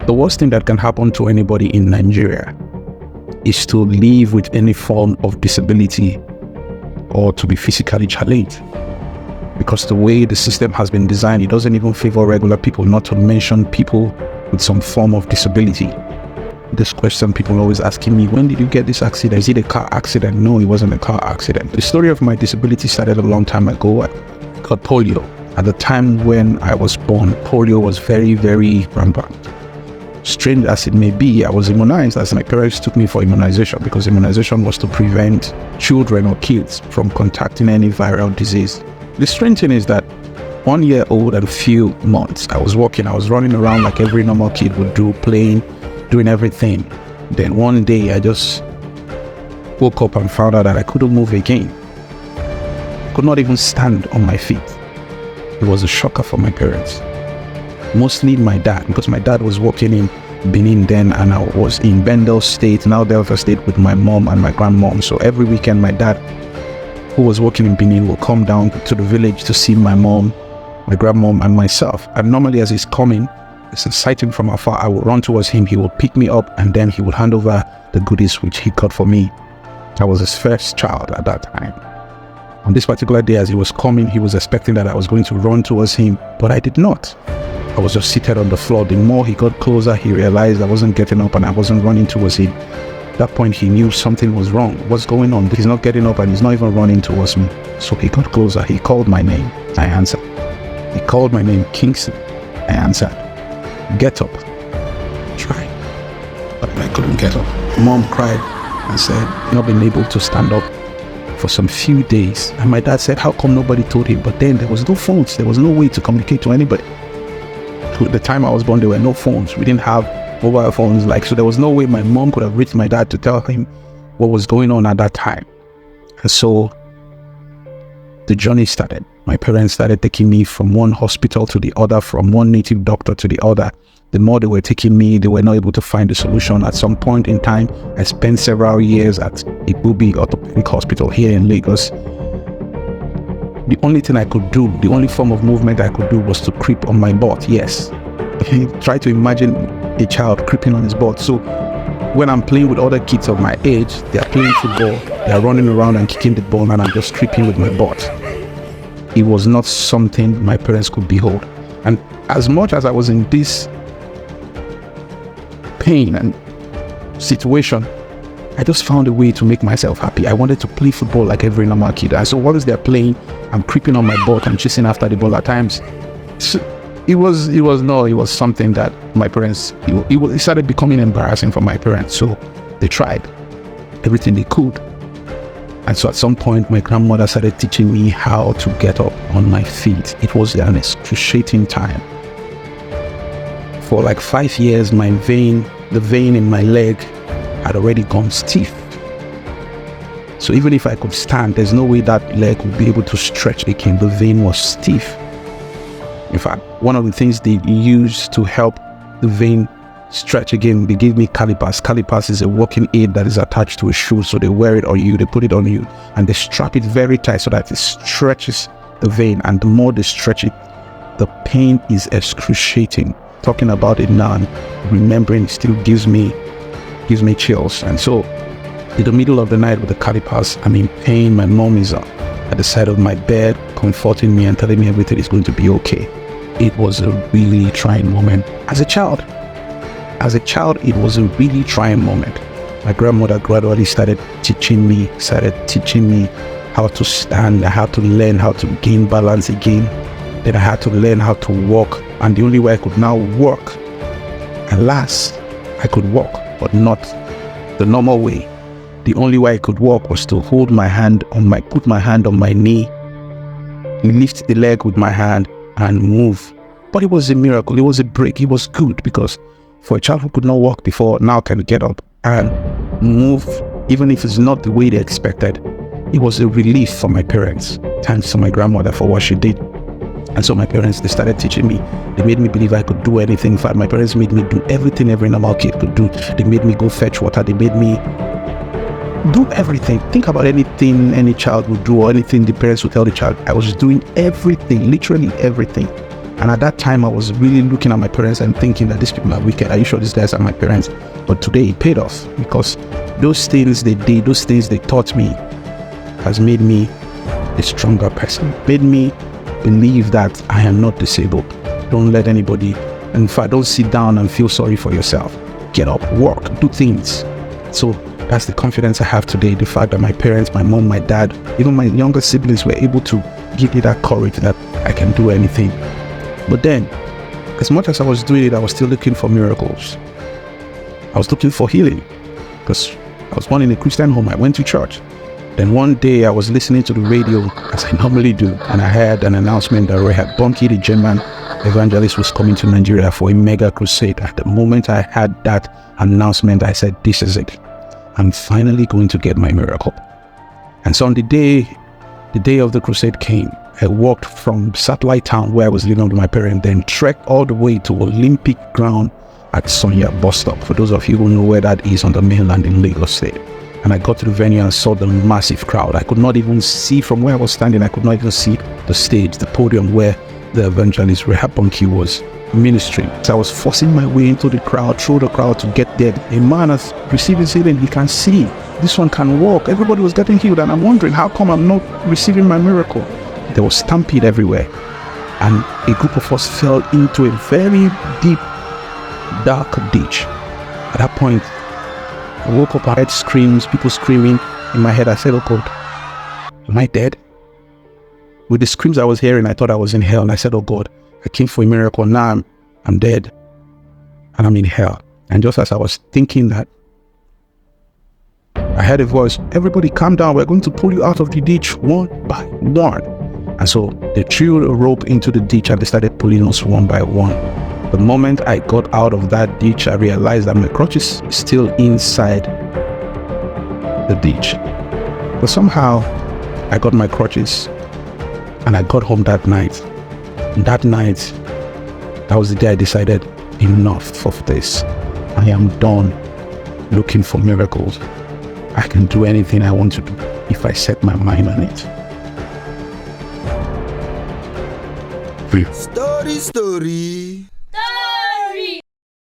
The worst thing that can happen to anybody in Nigeria is to live with any form of disability or to be physically challenged. Because the way the system has been designed, it doesn't even favor regular people, not to mention people with some form of disability. This question people always asking me, when did you get this accident? Is it a car accident? No, it wasn't a car accident. The story of my disability started a long time ago. I got polio. At the time when I was born, polio was very, very rampant. Strange as it may be, I was immunized as my parents took me for immunization, because immunization was to prevent children or kids from contracting any viral disease. The strange thing is that 1 year old and a few months, I was walking, I was running around like every normal kid would do, playing, doing everything. Then one day I just woke up and found out that I couldn't move again. I could not even stand on my feet. It was a shocker for my parents. Mostly my dad, because my dad was working in Benin then, and I was in Bendel State, now Delta State, with my mom and my grandmom. So every weekend my dad, who was working in Benin, will come down to the village to see my mom, my grandmom, and myself. And normally as he's coming, it's a sighting from afar, I will run towards him, he will pick me up, and then he will hand over the goodies which he got for me. I was his first child at that time. On this particular day, as he was coming, he was expecting that I was going to run towards him, but I did not. I was just seated on the floor. The more he got closer, he realized I wasn't getting up and I wasn't running towards him. At that point, he knew something was wrong. What's going on? He's not getting up and he's not even running towards me. So he got closer. He called my name. I answered. He called my name, Kingston. I answered. Get up. Try. But I couldn't get up. Mom cried and said, not been able to stand up for some few days. And my dad said, how come nobody told him? But then there was no phones. There was no way to communicate to anybody. At the time I was born, there were no phones. We didn't have mobile phones, so there was no way my mom could have reached my dad to tell him what was going on at that time. And so the journey started. My parents started taking me from one hospital to the other, from one native doctor to the other. The more they were taking me, they were not able to find a solution. At some point in time, I spent several years at Ibubi Orthopedic Hospital here in Lagos. The only thing I could do, the only form of movement I could do, was to creep on my butt. Yes. Try to imagine a child creeping on his butt. So when I'm playing with other kids of my age, they are playing football, they are running around and kicking the ball, and I'm just creeping with my butt. It was not something my parents could behold. And as much as I was in this pain and situation, I just found a way to make myself happy. I wanted to play football like every normal kid. And so once they're playing, I'm creeping on my butt and chasing after the ball at times. So it was something that my parents, it started becoming embarrassing for my parents. So they tried everything they could. And so at some point, my grandmother started teaching me how to get up on my feet. It was an excruciating time. For like 5 years, the vein in my leg had already gone stiff. So even if I could stand, there's no way that leg would be able to stretch again. The vein was stiff. In fact, one of the things they use to help the vein stretch again, they gave me calipers. Calipers is a walking aid that is attached to a shoe. So they wear it on you, they put it on you, and they strap it very tight so that it stretches the vein. And the more they stretch it, the pain is excruciating. Talking about it now and remembering, it still gives me chills. And so in the middle of the night with the calipers, I'm in pain. My mom is at the side of my bed, comforting me and telling me everything is going to be okay. It was a really trying moment. As a child, it was a really trying moment. My grandmother gradually started teaching me how to stand. I had to learn how to gain balance again. Then I had to learn how to walk. And the only way I could now walk, alas, I could walk, but not the normal way. The only way I could walk was to put my hand on my knee, lift the leg with my hand and move. But it was a miracle. It was a break. It was good, because for a child who could not walk before, now can get up and move, even if it's not the way they expected. It was a relief for my parents. Thanks to my grandmother for what she did. And so my parents, they started teaching me. They made me believe I could do anything. In fact, my parents made me do everything every normal kid could do. They made me go fetch water. They made me do everything. Think about anything any child would do, or anything the parents would tell the child. I was doing everything, literally everything. And at that time, I was really looking at my parents and thinking that these people are wicked. Are you sure these guys are my parents? But today it paid off, because those things they did, those things they taught me, has made me a stronger person, made me believe that I am not disabled. Don't let anybody, in fact, don't sit down and feel sorry for yourself. Get up, work, do things. So that's the confidence I have today. The fact that my parents, my mom, my dad, even my younger siblings were able to give me that courage that I can do anything. But then, as much as I was doing it, I was still looking for miracles. I was looking for healing, because I was born in a Christian home. I went to church. Then one day I was listening to the radio, as I normally do, and I heard an announcement that Reinhard Bonnke, the German evangelist, was coming to Nigeria for a mega crusade. At the moment I had that announcement, I said, this is it. I'm finally going to get my miracle. And so on the day of the crusade came, I walked from Satellite Town, where I was living with my parents, then trekked all the way to Olympic Ground at Sonya bus stop. For those of you who know where that is, on the mainland in Lagos State. And I got to the venue and saw the massive crowd. I could not even see from where I was standing. I could not even see the stage, the podium where the evangelist Reinhard Bonnke was ministering. So I was forcing my way into the crowd, through the crowd, to get there. A man has received his healing. He can see. This one can walk. Everybody was getting healed. And I'm wondering, how come I'm not receiving my miracle? There was stampede everywhere. And a group of us fell into a very deep, dark ditch. At that point, I woke up, I heard screams, people screaming. In my head, I said, oh God, am I dead? With the screams I was hearing, I thought I was in hell. And I said, oh God, I came for a miracle. Now I'm dead. And I'm in hell. And just as I was thinking that, I heard a voice, everybody calm down. We're going to pull you out of the ditch one by one. And so they threw a rope into the ditch and they started pulling us one by one. The moment I got out of that ditch, I realized that my crutches is still inside the ditch. But somehow, I got my crutches and I got home that night. And that night, that was the day I decided, enough of this. I am done looking for miracles. I can do anything I want to do if I set my mind on it. Story.